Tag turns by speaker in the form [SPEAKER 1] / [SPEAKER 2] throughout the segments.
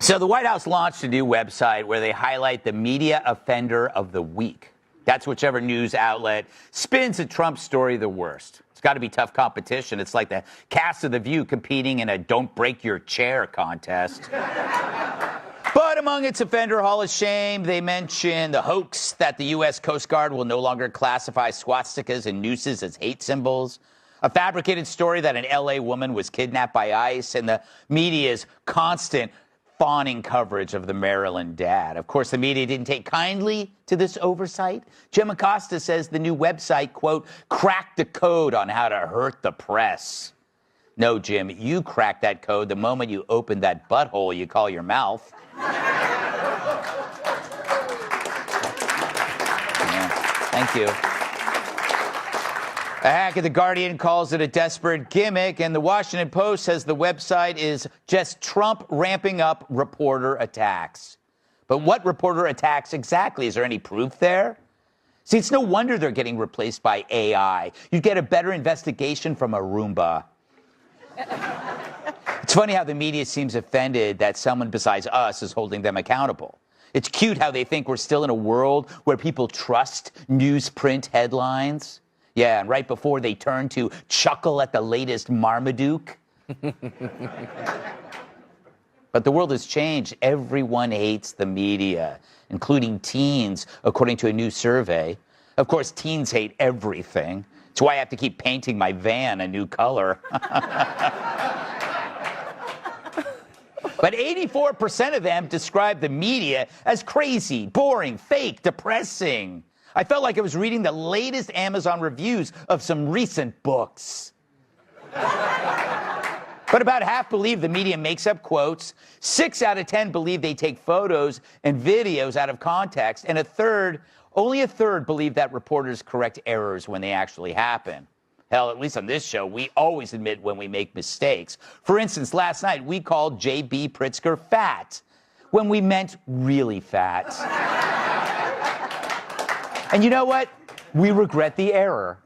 [SPEAKER 1] So the White House launched a new website where they highlight the media offender of the week. That's whichever news outlet spins a Trump story the worst. It's got to be tough competition. It's like the cast of The View competing in a don't break your chair contest. But among its offender hall of shame, they mention the hoax that the U.S. Coast Guard will no longer classify swastikas and nooses as hate symbols, a fabricated story that an L.A. woman was kidnapped by ICE, and the media's constant fawning coverage of the Maryland dad. Of course, the media didn't take kindly to this oversight. Jim Acosta says the new website, quote, cracked the code on how to hurt the press. No, Jim, you cracked that code the moment you opened that butthole you call your mouth. Yeah, thank you. A hack at The Guardian calls it a desperate gimmick, and The Washington Post says the website is just Trump ramping up reporter attacks. But what reporter attacks exactly? Is there any proof there? See, it's no wonder they're getting replaced by AI. You'd get a better investigation from a Roomba. It's funny how the media seems offended that someone besides us is holding them accountable. It's cute how they think we're still in a world where people trust newsprint headlines. Yeah, and right before they turn to chuckle at the latest Marmaduke. But the world has changed. Everyone hates the media, including teens, according to a new survey. Of course, teens hate everything. That's why I have to keep painting my van a new color. But 84% of them describe the media as crazy, boring, fake, depressing. I felt like I was reading the latest Amazon reviews of some recent books. But about half believe the media makes up quotes. 6 out of 10 believe they take photos and videos out of context. And only a third believe that reporters correct errors when they actually happen. Hell, at least on this show, we always admit when we make mistakes. For instance, last night we called J.B. Pritzker fat when we meant really fat. And you know what? We regret the error.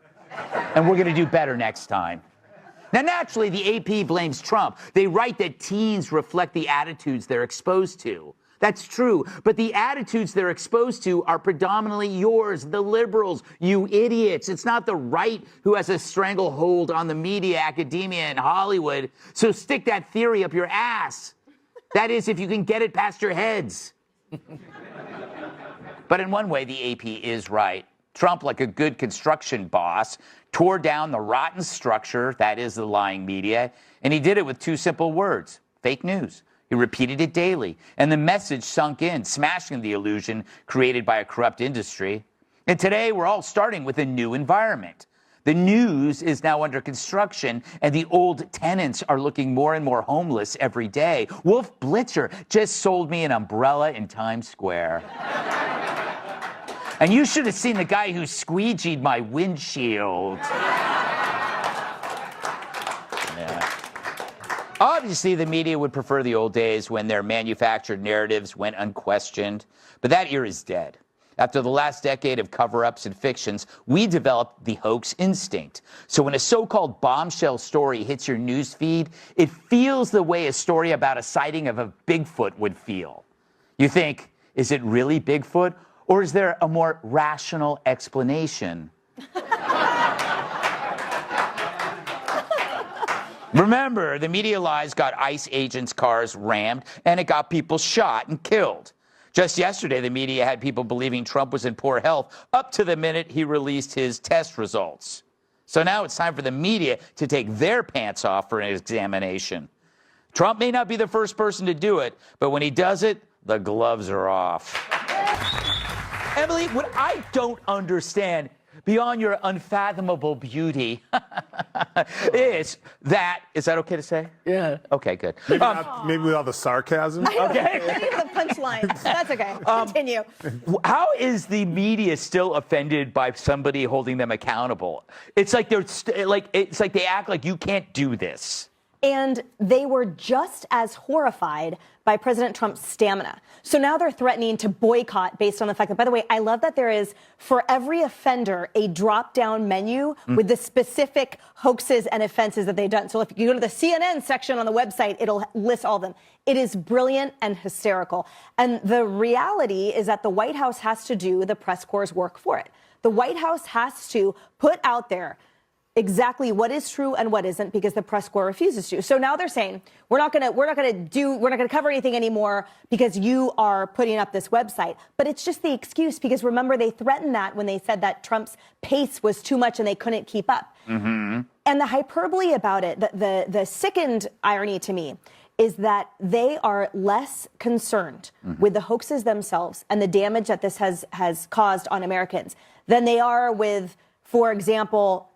[SPEAKER 1] And we're going to do better next time. Now, naturally, the AP blames Trump. They write that teens reflect the attitudes they're exposed to. That's true. But the attitudes they're exposed to are predominantly yours, the liberals, you idiots. It's not the right who has a stranglehold on the media, academia, and Hollywood. So stick that theory up your ass. That is, if you can get it past your heads. But in one way, the AP is right. Trump, like a good construction boss, tore down the rotten structure, that is the lying media, and he did it with 2 simple words: fake news. He repeated it daily, and the message sunk in, smashing the illusion created by a corrupt industry. And today, we're all starting with a new environment. The news is now under construction, and the old tenants are looking more and more homeless every day. Wolf Blitzer just sold me an umbrella in Times Square. And you should have seen the guy who squeegeed my windshield. Yeah. Obviously, the media would prefer the old days when their manufactured narratives went unquestioned. But that era is dead. After the last decade of cover-ups and fictions, we developed the hoax instinct. So when a so-called bombshell story hits your news feed, it feels the way a story about a sighting of a Bigfoot would feel. You think, is it really Bigfoot? Or is there a more rational explanation? Remember, the media lies got ICE agents' cars rammed, and it got people shot and killed. Just yesterday, the media had people believing Trump was in poor health up to the minute he released his test results. So now it's time for the media to take their pants off for an examination. Trump may not be the first person to do it, but when he does it, the gloves are off. Emily, what I don't understand, beyond your unfathomable beauty, is that okay to say?
[SPEAKER 2] Yeah.
[SPEAKER 1] Okay, good.
[SPEAKER 3] Maybe without the sarcasm.
[SPEAKER 1] Okay.
[SPEAKER 4] Leave the punchline. That's okay. Continue.
[SPEAKER 1] How is the media still offended by somebody holding them accountable? It's like it's like they act like you can't do this.
[SPEAKER 4] And they were just as horrified by President Trump's stamina. So now they're threatening to boycott based on the fact that, by the way, I love that there is, for every offender, a drop-down menu with the specific hoaxes and offenses that they've done. So if you go to the CNN section on the website, it'll list all of them. It is brilliant and hysterical. And the reality is that the White House has to do the press corps' work for it. The White House has to put out there exactly what is true and what isn't, because the press corps refuses to. So now they're saying we're not going to cover anything anymore because you are putting up this website. But it's just the excuse, because remember, they threatened that when they said that Trump's pace was too much and they couldn't keep up. And the hyperbole about it, the sickened irony to me, is that they are less concerned with the hoaxes themselves and the damage that this has caused on Americans than they are with, for example,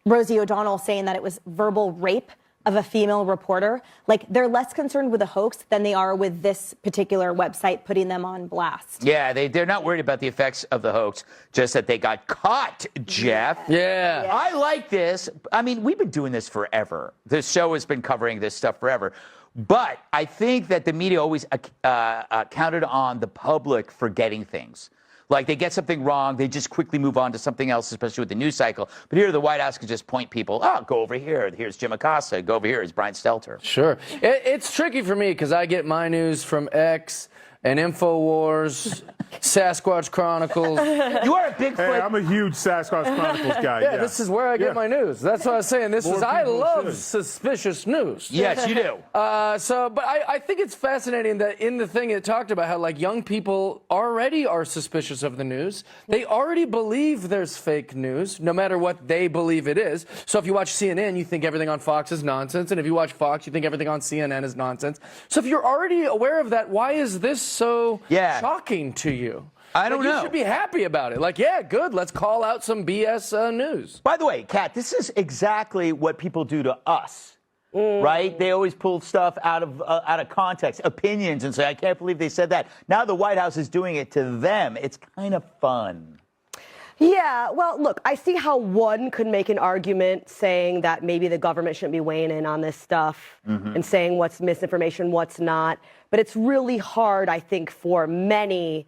[SPEAKER 4] Rosie O'Donnell saying that it was verbal rape of a female reporter. Like, they're less concerned with the hoax than they are with this particular website putting them on blast.
[SPEAKER 1] Yeah, they're not worried about the effects of the hoax, just that they got caught, Jeff.
[SPEAKER 2] Yeah.
[SPEAKER 1] I like this. I mean, we've been doing this forever. This show has been covering this stuff forever. But I think that the media always counted on the public forgetting things. Like, they get something wrong, they just quickly move on to something else, especially with the news cycle. But here, the White House could just point people, oh, go over here. Here's Jim Acosta. Go over here. Here's Brian Stelter.
[SPEAKER 2] Sure. It's tricky for me because I get my news from X and InfoWars, Sasquatch Chronicles.
[SPEAKER 1] You are a Bigfoot.
[SPEAKER 3] Hey, I'm a huge Sasquatch Chronicles guy.
[SPEAKER 2] Yeah, this is where I get my news. That's what I was saying. I love
[SPEAKER 3] should.
[SPEAKER 2] suspicious news.
[SPEAKER 1] Yes, you do.
[SPEAKER 2] But I think it's fascinating that in the thing it talked about how, like, young people already are suspicious of the news. They already believe there's fake news, no matter what they believe it is. So if you watch CNN, you think everything on Fox is nonsense. And if you watch Fox, you think everything on CNN is nonsense. So if you're already aware of that, why is this so shocking to you?
[SPEAKER 1] I don't know.
[SPEAKER 2] You should be happy about it. Like, yeah, good. Let's call out some BS news.
[SPEAKER 1] By the way, Kat, this is exactly what people do to us, right? They always pull stuff out of context, opinions, and say, I can't believe they said that. Now the White House is doing it to them. It's kind of fun.
[SPEAKER 5] Yeah, well, look, I see how one could make an argument saying that maybe the government shouldn't be weighing in on this stuff and saying what's misinformation, what's not. But it's really hard, I think, for many,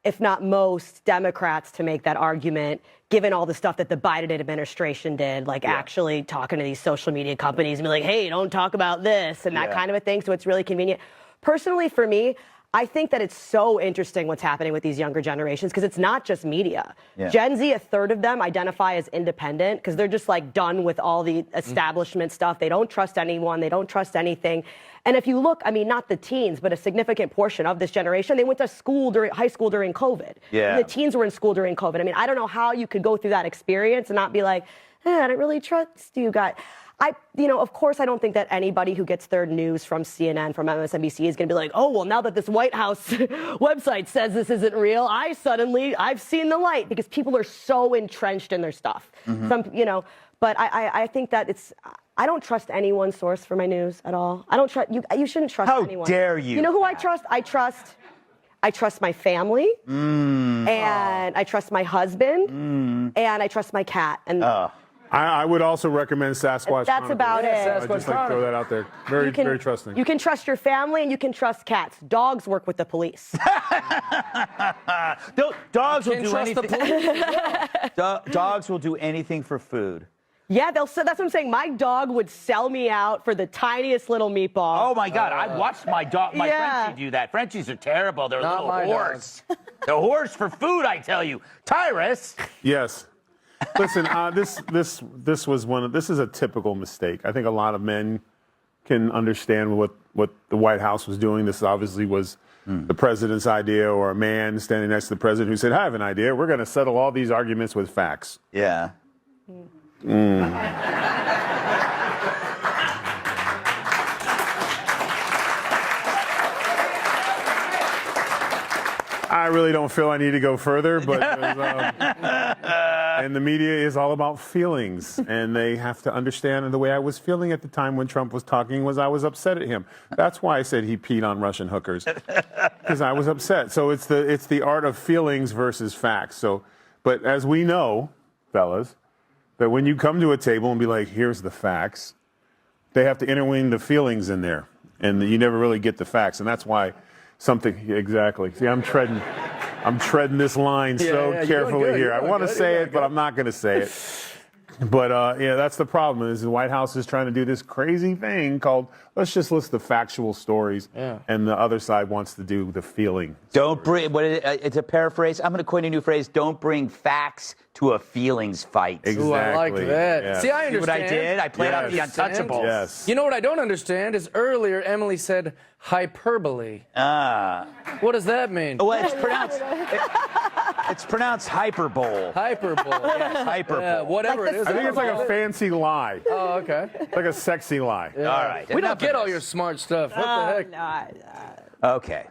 [SPEAKER 5] if not most, Democrats to make that argument, given all the stuff that the Biden administration did, like actually talking to these social media companies and be like, hey, don't talk about this and that kind of a thing. So it's really convenient. Personally, for me, I think that it's so interesting what's happening with these younger generations, because it's not just media. Gen Z, a third of them identify as independent because they're just like done with all the establishment stuff. They don't trust anyone. They don't trust anything. And if you look, I mean, not the teens, but a significant portion of this generation, they went to school high school during COVID. And the teens were in school during COVID. I mean, I don't know how you could go through that experience and not be like, I don't really trust you guys. Of course, I don't think that anybody who gets their news from CNN, from MSNBC is going to be like, oh, well, now that this White House website says this isn't real, I've seen the light, because people are so entrenched in their stuff. But I think that I don't trust anyone's source for my news at all. I don't trust you. You shouldn't trust anyone.
[SPEAKER 1] How dare you?
[SPEAKER 5] You know who I trust? I trust my family, and I trust my husband, and I trust my cat. And
[SPEAKER 3] I would also recommend Sasquatch.
[SPEAKER 5] That's about it.
[SPEAKER 3] I'd just like to throw that out there. Very trusting.
[SPEAKER 5] You can trust your family, and you can trust cats. Dogs work with the police.
[SPEAKER 1] Dogs will do anything. Dogs will do anything for food.
[SPEAKER 5] Yeah, that's what I'm saying. My dog would sell me out for the tiniest little meatball.
[SPEAKER 1] Oh, my God. I watched my Frenchie do that. Frenchies are terrible. They're a little horse. They're horse for food, I tell you. Tyrus.
[SPEAKER 3] Yes. Listen, this is a typical mistake. I think a lot of men can understand what the White House was doing. This obviously was the president's idea, or a man standing next to the president who said, I have an idea. We're going to settle all these arguments with facts.
[SPEAKER 1] Yeah.
[SPEAKER 3] I really don't feel I need to go further, but and the media is all about feelings, and they have to understand. And the way I was feeling at the time when Trump was talking was I was upset at him. That's why I said he peed on Russian hookers, because I was upset. So it's the art of feelings versus facts. So, but as we know, fellas, that when you come to a table and be like, here's the facts, they have to interweave the feelings in there, and you never really get the facts, and that's why exactly. See, I'm treading this line so carefully here. I want to say it, but I'm not going to say it. But that's the problem. Is the White House is trying to do this crazy thing called let's just list the factual stories, and the other side wants to do the feeling.
[SPEAKER 1] Don't bring it's a paraphrase. I'm going to coin a new phrase. Don't bring facts to a feelings fight.
[SPEAKER 3] Exactly.
[SPEAKER 2] Ooh, I like that.
[SPEAKER 3] Yeah.
[SPEAKER 2] See, I understand.
[SPEAKER 1] See what I did? I played out the untouchables.
[SPEAKER 3] Yes.
[SPEAKER 2] You know what I don't understand is earlier Emily said hyperbole. What does that mean?
[SPEAKER 1] Well, it's pronounced hyperbole.
[SPEAKER 2] Hyperbole.
[SPEAKER 1] Yes, hyperbole.
[SPEAKER 2] Yeah, whatever
[SPEAKER 4] Like
[SPEAKER 2] it is.
[SPEAKER 3] I think it's like a fancy lie.
[SPEAKER 2] Oh, okay.
[SPEAKER 3] Like a sexy lie.
[SPEAKER 1] All right.
[SPEAKER 2] We don't
[SPEAKER 1] enough of
[SPEAKER 2] get all
[SPEAKER 1] this.
[SPEAKER 2] your smart stuff. What the heck?
[SPEAKER 1] Okay.